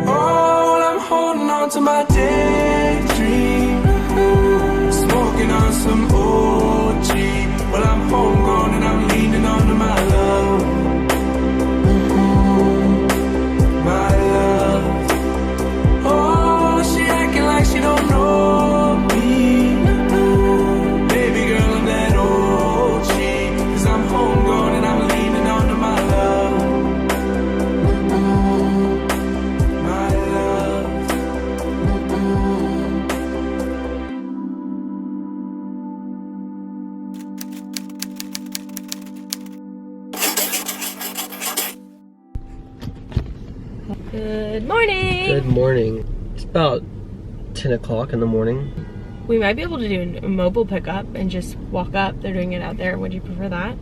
Oh, I'm holding on to my daydream. Smoking on some OG. Well, I'm homegrown and I'm leaning onto my love. My love. Oh, she acting like she don't know me. Baby girl, I'm that OG. 'Cause I'm homegrown and I'm leaning onto my love. My love. Good morning. Good morning. It's about 10 o'clock in the morning. We might be able to do a mobile pickup and just walk up. They're doing it out there. Would you prefer that?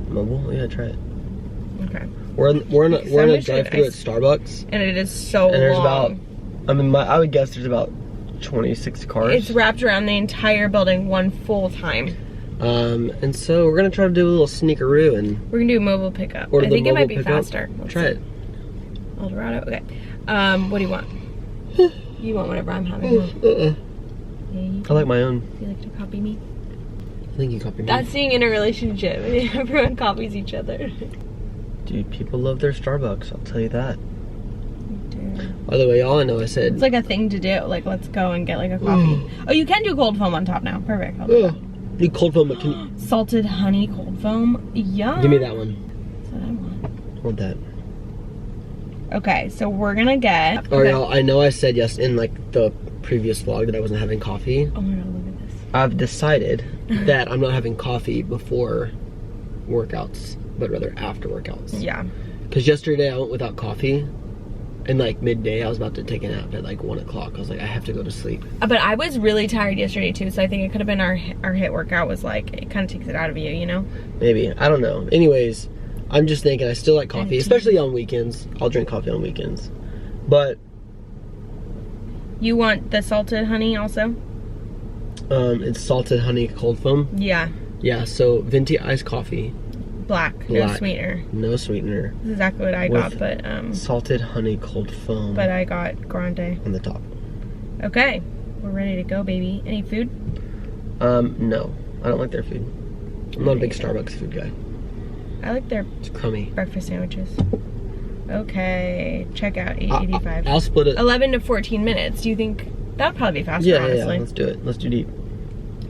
Mobile? Yeah, try it. Okay. We're in a drive-thru at Starbucks. And it is so And there's long. I would guess there's about 26 cars. It's wrapped around the entire building one full time. And so we're gonna try to do a little sneakeroo and We're gonna do a mobile pickup. order I the think it mobile might be pickup. faster. Let's Try see. it. Eldorado. Okay. What do you want? You want whatever I'm having. Huh? Yeah, I like my own. you like to copy me? I think you copied me. That's being in a relationship. Everyone copies each other. Dude, people love their Starbucks. I'll tell you that. By the way, all I know I said. It's like a thing to do. Like, let's go and get like a coffee. Oh, you can do cold foam on top now. Perfect. I'll do that. Need cold foam, but can you Salted honey cold foam. Yum. give me that one? That's what I want. I want that. Okay, so we're gonna get. All right, I know I said yes in like the previous vlog that I wasn't having coffee. Oh my god, look at this. I've decided that I'm not having coffee before workouts, but rather after workouts. Yeah. Because yesterday I went without coffee, and like midday I was about to take a nap at like 1 o'clock. I was like, I have to go to sleep. But I was really tired yesterday too, so I think it could have been our HIIT workout was like, it kind of takes it out of you, you know? Maybe, I don't know. Anyways, I'm just thinking I still like coffee, especially on weekends. I'll drink coffee on weekends. But You want the salted honey also? it's salted honey cold foam. Yeah. Yeah, so venti iced coffee. Black. No Black. sweetener. No sweetener. This is exactly what I got, but Salted honey cold foam. but I got grande. On the top. Okay. We're ready to go, baby. Any food? No. I don't like their food. I'm not a big Starbucks food guy. I like their It's crummy. breakfast sandwiches. Okay. Check out 885. I'll split it. 11 to 14 minutes. Do you think that would probably be faster, Yeah, honestly? let's do it. Let's do deep.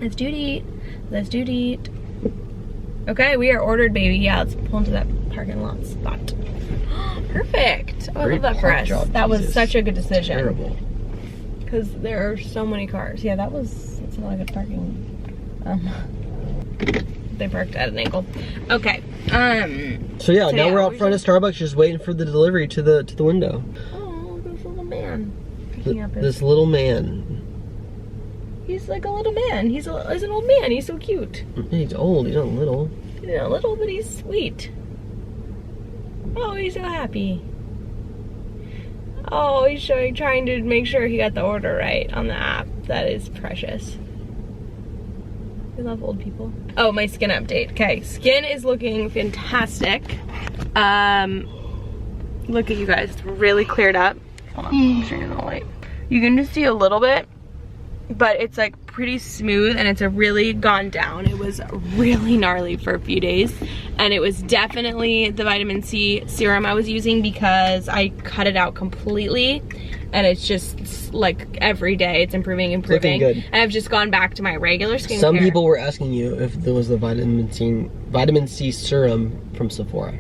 Let's do it. Let's do it. Okay, we are ordered, baby. Yeah, let's pull into that parking lot spot. Perfect. Oh, I Great love that for park us. job, That was Jesus. such a good decision. Terrible. Because there are so many cars. Yeah, that's not a good parking. They parked at an angle. Okay. So yeah, So now yeah, we're out we front of Starbucks just waiting for the delivery to the window. Oh, this little man picking up his. This little man. He's like a little man. He's an old man. He's so cute. He's old, he's not little. He's not little, but he's sweet. Oh, he's so happy. Oh, he's trying to make sure he got the order right on the app. That is precious. We love old people. Oh, my skin update. Okay, skin is looking fantastic. Look at you guys, it's really cleared up. Hold on, I'm turning the light. You can just see a little bit, but it's like pretty smooth and it's really gone down. It was really gnarly for a few days, and it was definitely the vitamin C serum I was using because I cut it out completely, and it's just like every day it's improving. Looking good. And I've just gone back to my regular skincare. Some people were asking you if there was the vitamin C serum from Sephora.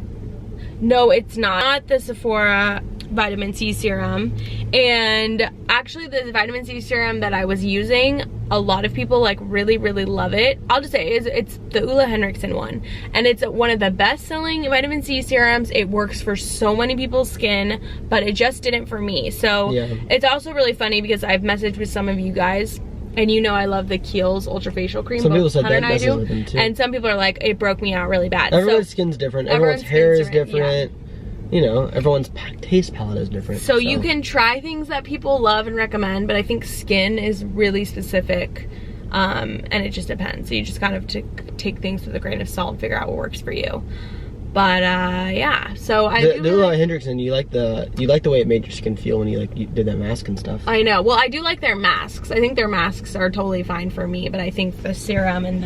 No, it's not the Sephora vitamin C serum. And actually the vitamin C serum that I was using, a lot of people like really love it. I'll just say it's the Ulla Henriksen one, and it's one of the best selling vitamin C serums. It works for so many people's skin, but it just didn't for me. So yeah. It's also really funny because I've messaged with some of you guys, and you know I love the Kiehl's Ultra Facial Cream. Some people said Hunter that and I messes do. with them too. And some people are like, it broke me out really bad. Everyone's skin's different. Everyone's hair is skin's different. yeah. You know, everyone's taste palette is different. So you can try things that people love and recommend, but I think skin is really specific, and it just depends. So you just kind of take things with a grain of salt and figure out what works for you. But yeah, so I The do Lula really, Hendrickson, you like the way it made your skin feel when you did that mask and stuff. I know. Well, I do like their masks. I think their masks are totally fine for me, but I think the serum and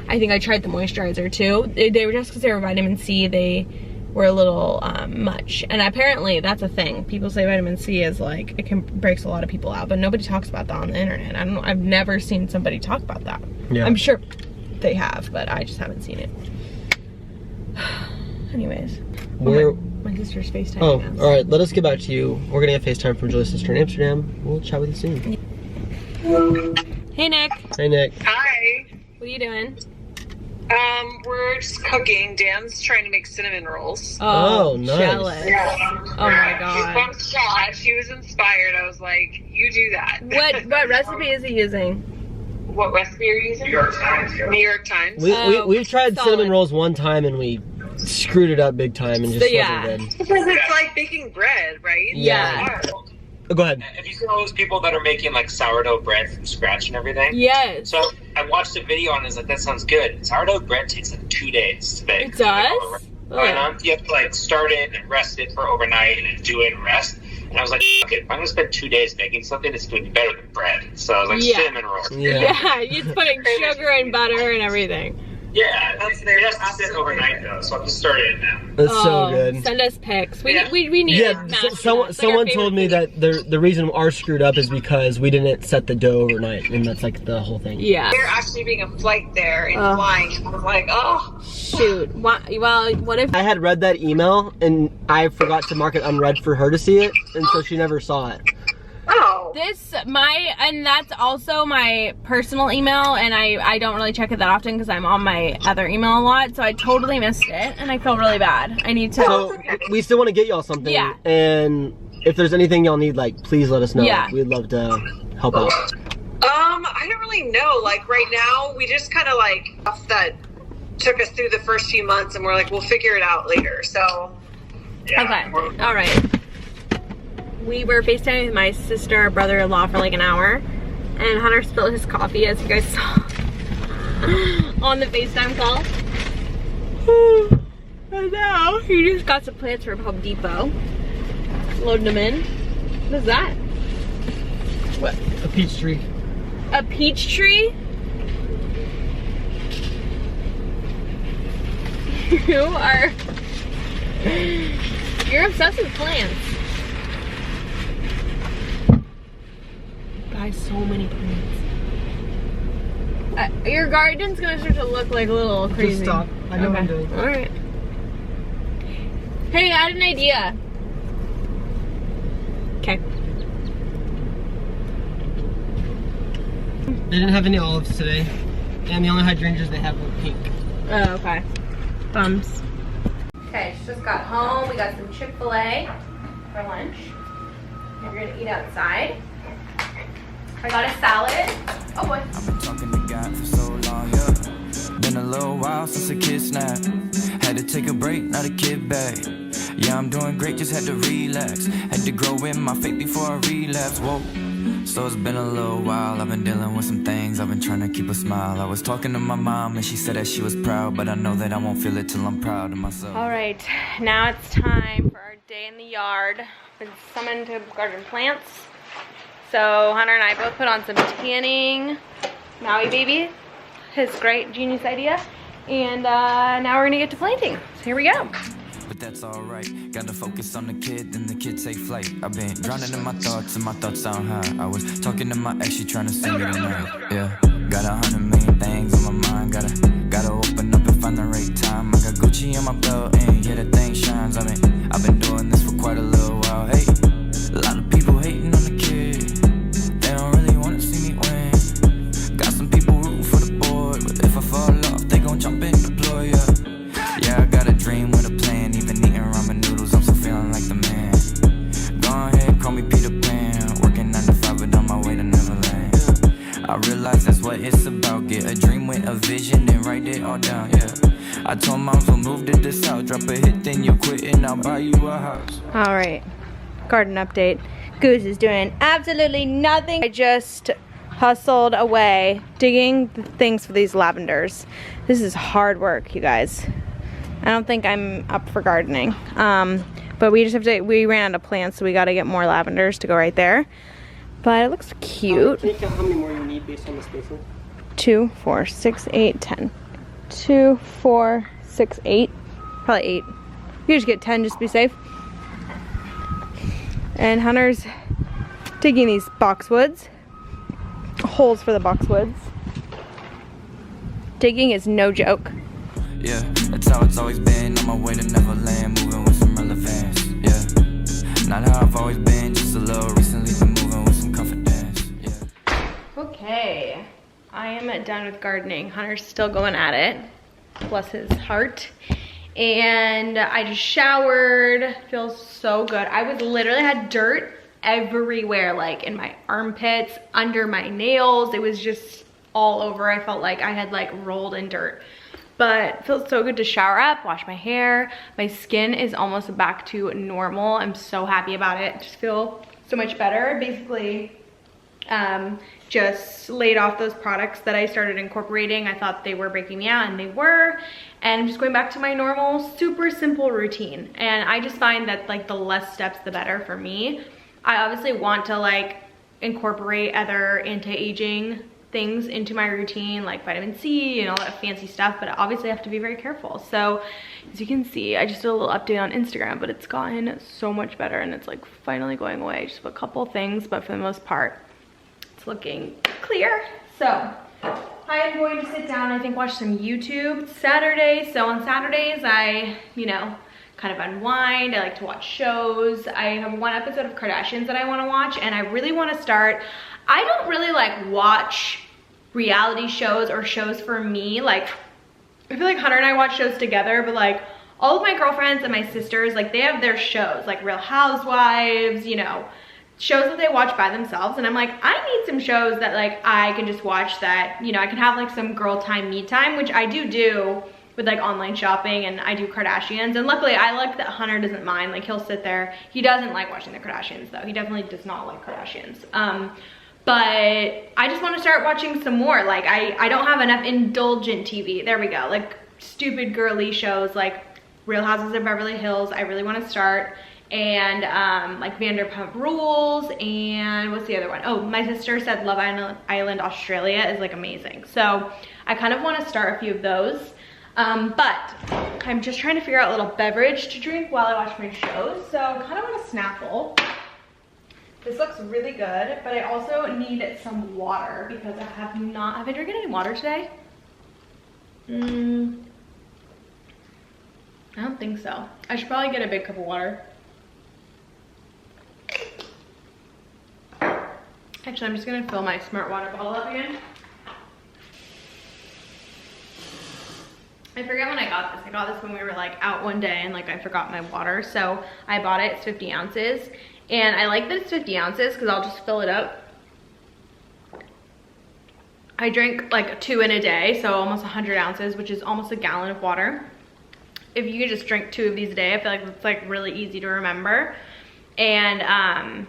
I think I tried the moisturizer too. They were just because they were vitamin C, they were a little much. And apparently that's a thing. People say vitamin C is like, it breaks a lot of people out, but nobody talks about that on the internet. I don't know, I've never seen somebody talk about that. Yeah. I'm sure they have, but I just haven't seen it. Anyways. My sister's FaceTime. Oh, all right. Let us get back to you. We're gonna get FaceTime from Julie's sister in Amsterdam. We'll chat with you soon. Hey, Nick. Hey, Nick. Hi. What are you doing? We're just cooking. Dan's trying to make cinnamon rolls. Oh, nice. Jealous. Oh my god. From scratch. She was inspired. I was like, you do that. What recipe is he using? What recipe are you using? New York Times. New York Times. We've tried solid. cinnamon rolls one time and we screwed it up big time and just Yeah. wasn't good. Because it's like baking bread, right? Yeah. Oh, go ahead. Have you seen all those people that are making like sourdough bread from scratch and everything? Yes. So I watched a video and I was like, that sounds good. Sourdough bread takes like 2 days to bake. It does? You have to like start it and rest it for overnight and then do it and rest. And I was like, okay, if I'm gonna spend 2 days making something, it's gonna be better than bread. So I was like, Yeah. cinnamon rolls. Yeah. Yeah, you're putting sugar and butter and everything. Yeah, it has to sit overnight though, so I'm just starting it now. That's so good. Send us pics. We Yeah. we need Yeah, someone told me that the reason ours screwed up is because we didn't set the dough overnight, and that's like the whole thing. Yeah. There actually being a flight there and flying. I was like, oh. Shoot. Well, what if I had read that email and I forgot to mark it unread for her to see it, and so she never saw it. Oh. and that's also my personal email, and I don't really check it that often because I'm on my other email a lot, so I totally missed it, and I feel really bad. I need to. So we still want to get y'all something. Yeah. And if there's anything y'all need, like, please let us know. Yeah. We'd love to help out. I don't really know. Like right now, we just kind of like stuff that took us through the first few months, and we're like, we'll figure it out later. So. Yeah, Okay. All right. We were FaceTiming with my sister, brother-in-law for like an hour, and Hunter spilled his coffee, as you guys saw on the FaceTime call. And now he just got some plants from Home Depot. Loading them in. What is that? What? A peach tree. A peach tree? You're obsessed with plants. Guys, so many plants. Your garden's gonna start to look like a little crazy. Just stop. I know what I'm doing. Alright. Hey, I had an idea. Okay. They didn't have any olives today, and the only hydrangeas they have were pink. Oh, okay. Bums. Okay, just got home. We got some Chick-fil-A for lunch. We're gonna eat outside. I got a salad. Oh, what? I've been talking to God for so long, yeah. Been a little while since a kid snapped. Had to take a break, not a kid back. Yeah, I'm doing great, just had to relax. Had to grow in my faith before I relapse. Whoa. So it's been a little while, I've been dealing with some things. I've been trying to keep a smile. I was talking to my mom and she said that she was proud, but I know that I won't feel it till I'm proud of myself. All right, now it's time for our day in the yard. Been summoned to garden plants. So Hunter and I both put on some tanning. Maui Baby, his great genius idea. And now we're gonna get to planting. So here we go. But that's alright, gotta focus on the kid and the kid take flight. I've been drowning in my thoughts and my thoughts sound high. I was talking to my ex, she trying to sing it tonight. Yeah, got 100 million things on my mind. Gotta open up and find the right time. I got Gucci on my belt and yeah, the thing shines. I've been doing this for quite a little while. Hey, a lot of people hating on the kid. They don't really wanna see me win. Got some people rooting for the board, but if I fall off, they gon' jump in the deploy. Yeah, I got a dream with a plan. Even eating ramen noodles, I'm still feeling like the man. Go ahead, call me Peter Pan. Working 9 to 5, but on my way to Neverland. I realize that's what it's about. Get a dream with a vision and write it all down, yeah. I told moms we'll move to the south. Drop a hit, then you quit and I'll buy you a house. All right, garden update. Goose is doing absolutely nothing. I just hustled away digging the things for these lavenders. This is hard work, you guys. I don't think I'm up for gardening. But we just have to, we ran out of plants, so we got to get more lavenders to go right there. But it looks cute. Can you count how many more you need based on the spacing? 2, 4, 6, 8, 10. 2, 4, 6, 8. Probably 8. You just get 10 just to be safe. And Hunter's digging these boxwoods. Holes for the boxwoods. Digging is no joke. Yeah, that's how it's always been. On my way to Neverland, moving with some relevance. Yeah, not how I've always been, just a little recently been moving with some confidence. Yeah. Okay, I am done with gardening. Hunter's still going at it. Bless his heart. And I just showered. Feels so good. I was literally had dirt everywhere, like in my armpits, under my nails. It was just all over. I felt like I had like rolled in dirt. But it feels so good to shower up, wash my hair. My skin is almost back to normal. I'm so happy about it. I just feel so much better. Basically, just laid off those products that I started incorporating. I thought they were breaking me out, and they were. And I'm just going back to my normal, super simple routine. And I just find that like the less steps, the better for me. I obviously want to like incorporate other anti-aging things into my routine, like vitamin C and all that fancy stuff, but obviously I have to be very careful. So as you can see, I just did a little update on Instagram, but it's gotten so much better, and it's like finally going away. Just a couple things, but for the most part it's looking clear. So I am going to sit down, I think watch some YouTube. It's Saturday, so on Saturdays I, you know, kind of unwind. I like to watch shows. I have one episode of Kardashians that I want to watch, and I really want to start. I don't really like watch reality shows or shows for me. Like, I feel like Hunter and I watch shows together, but like all of my girlfriends and my sisters, like they have their shows, like Real Housewives, you know, shows that they watch by themselves. And I'm like, I need some shows that like I can just watch that, you know, I can have like some girl time, me time, which I do with like online shopping, and I do Kardashians. And luckily I like that Hunter doesn't mind. Like he'll sit there. He doesn't like watching the Kardashians though. He definitely does not like Kardashians. But I just want to start watching some more. Like I don't have enough indulgent TV. There we go. Like stupid girly shows like Real Houses of Beverly Hills. I really want to start. And like Vanderpump Rules, and what's the other one? Oh, my sister said Love Island Australia is like amazing. So I kind of want to start a few of those. But I'm just trying to figure out a little beverage to drink while I watch my shows. So I kind of want a Snapple. This looks really good, but I also need some water because I have been drinking any water today? I don't think so. I should probably get a big cup of water. Actually, I'm just gonna fill my Smart Water bottle up again. I forget when I got this. I got this when we were like out one day and like I forgot my water. So I bought it, it's 50 ounces. And I like that it's 50 ounces because I'll just fill it up. I drink like 2 in a day, so almost 100 ounces, which is almost a gallon of water. If you could just drink 2 of these a day, I feel like it's like really easy to remember. And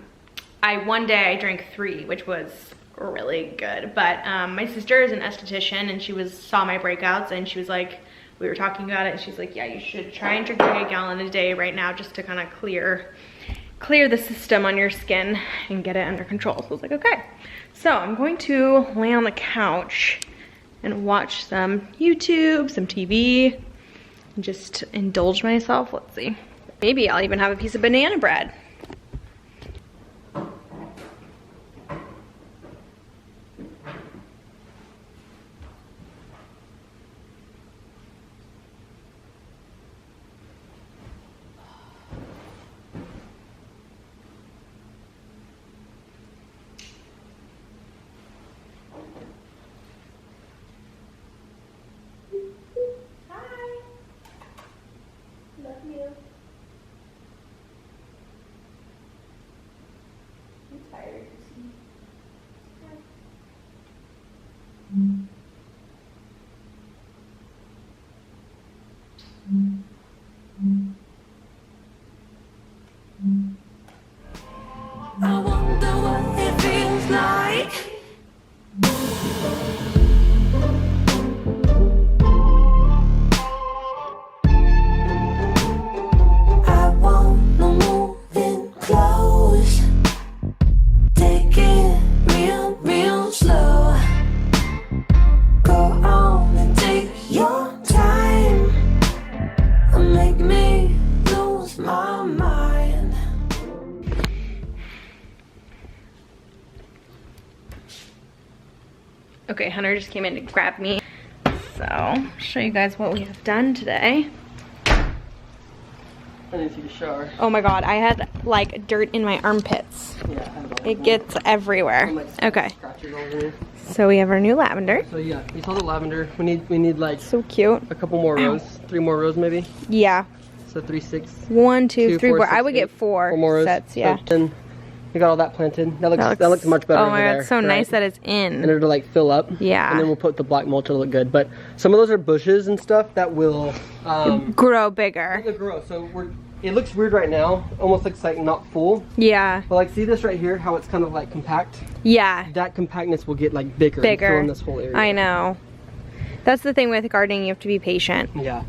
one day I drank 3, which was really good. But my sister is an esthetician, and she saw my breakouts, and she was like, we were talking about it, and she's like, yeah, you should try and drink like a gallon a day right now just to kind of clear the system on your skin and get it under control. So I was like, okay. So I'm going to lay on the couch and watch some YouTube, some TV, and just indulge myself. Let's see. Maybe I'll even have a piece of banana bread. I wonder what it feels like. Okay, Hunter just came in to grab me. So, I'll show you guys what we have done today. I need to take a shower. Oh my god, I had like dirt in my armpits. Yeah, I have all It gets everywhere. Okay, scratches all over. so we have our new lavender. So yeah, we saw the lavender. We need like So cute. a couple more rows, 3 more rows maybe. Yeah. So 3, 6. 1, 2, 2, 3, 4, 4. I 6, would get 4 4 more rows. sets, yeah. So 10. We got all that planted. That looks much better. Oh my over god, there, it's so right? nice that it's And in. it'll like fill up. Yeah. And then we'll put the black mulch to look good. But some of those are bushes and stuff that will Grow bigger. they'll grow. So it looks weird right now. Almost looks like not full. Yeah. But like see this right here, how it's kind of like compact? Yeah. That compactness will get like bigger. And fill in this whole area. I know. That's the thing with gardening, you have to be patient. Yeah.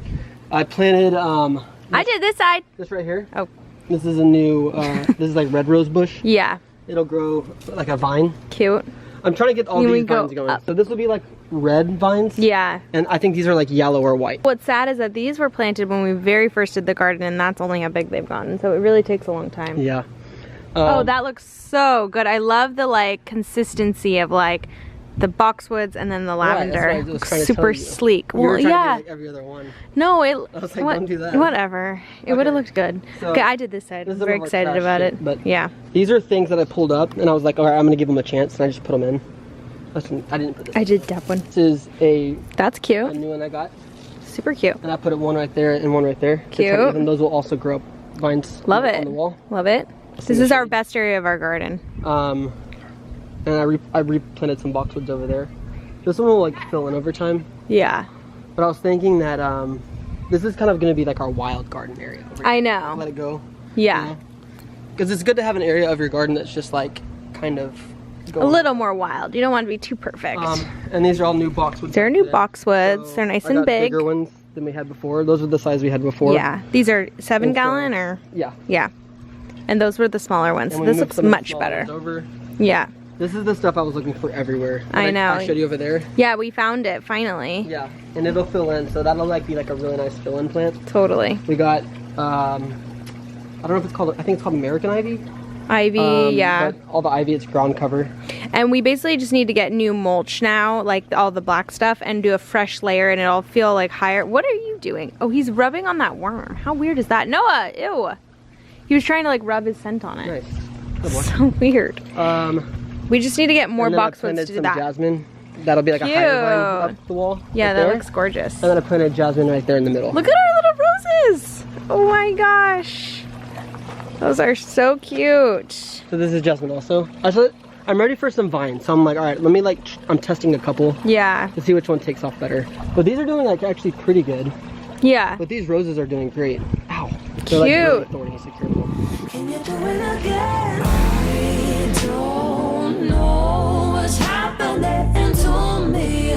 I planted I did this side. this right here. Oh. This is a new this is like red rose bush. Yeah. It'll grow like a vine. Cute. I'm trying to get all You these would go vines going. up. So this will be like red vines. Yeah. And I think these are like yellow or white. What's sad is that these were planted when we very first did the garden, and that's only how big they've gotten. So it really takes a long time. Yeah. Oh, that looks so good. I love the like consistency of like the boxwoods and then the Right, that's what I lavender. was Looks trying to super tell you. sleek. You were Well, trying yeah. to do like every other one. No, it. I was like, don't do that. Whatever. It would have Okay. looked good. So, okay, I did this side. this I'm is very more excited trash about shit, it. but- Yeah. These are things that I pulled up and I was like, all right, I'm gonna give them a chance, and I just put them in. I didn't put this. I did that one. This is a That's cute. new one I got, Super cute. and I put it one right there and one right there. Cute. And those will also grow up vines. Love on it. the wall. Love it. This is our best area of our garden. And I replanted some boxwoods over there. This one will like fill in over time. Yeah. But I was thinking that this is kind of going to be like our wild garden area. Over I here. know. Let it go. Yeah. Because it's good to have an area of your garden that's just like kind of A going. little more wild. You don't want to be too perfect. And these are all new boxwoods. They're new today. boxwoods. So They're nice I and got big. Bigger ones than we had before. Those were the size we had before. Yeah. These are 7 And so- gallon or Yeah. yeah. And those were the smaller ones. And So we this moved looks some of the much small better. ones over. Yeah. This is the stuff I was looking for everywhere. I know. I showed you over there. Yeah, we found it finally. Yeah, and it'll fill in, so that'll like be like a really nice fill-in plant. Totally. We got, I don't know if it's called, I think it's called American ivy. Ivy, yeah. But all the ivy, it's ground cover. And we basically just need to get new mulch now, like all the black stuff, and do a fresh layer and it'll feel like higher. What are you doing? Oh, he's rubbing on that worm. How weird is that? Noah, ew. He was trying to like rub his scent on it. Nice. Good boy. So weird. We We just need to get more and then I boxwoods planted to do some that. jasmine. That'll be like a higher vine Cute. up the wall. Yeah, right that there. looks gorgeous. And then I planted jasmine right there in the middle. Look at our little roses. Oh my gosh. Those are so cute. So this is jasmine also. I'm ready for some vines, so I'm like, all right, let me like, I'm testing a couple Yeah. to see which one takes off better. But these are doing like actually pretty good. Yeah. But these roses are doing great. Ow. They're like really Cute. thorny, so careful. Can you do it again? I don't know what's happening to me.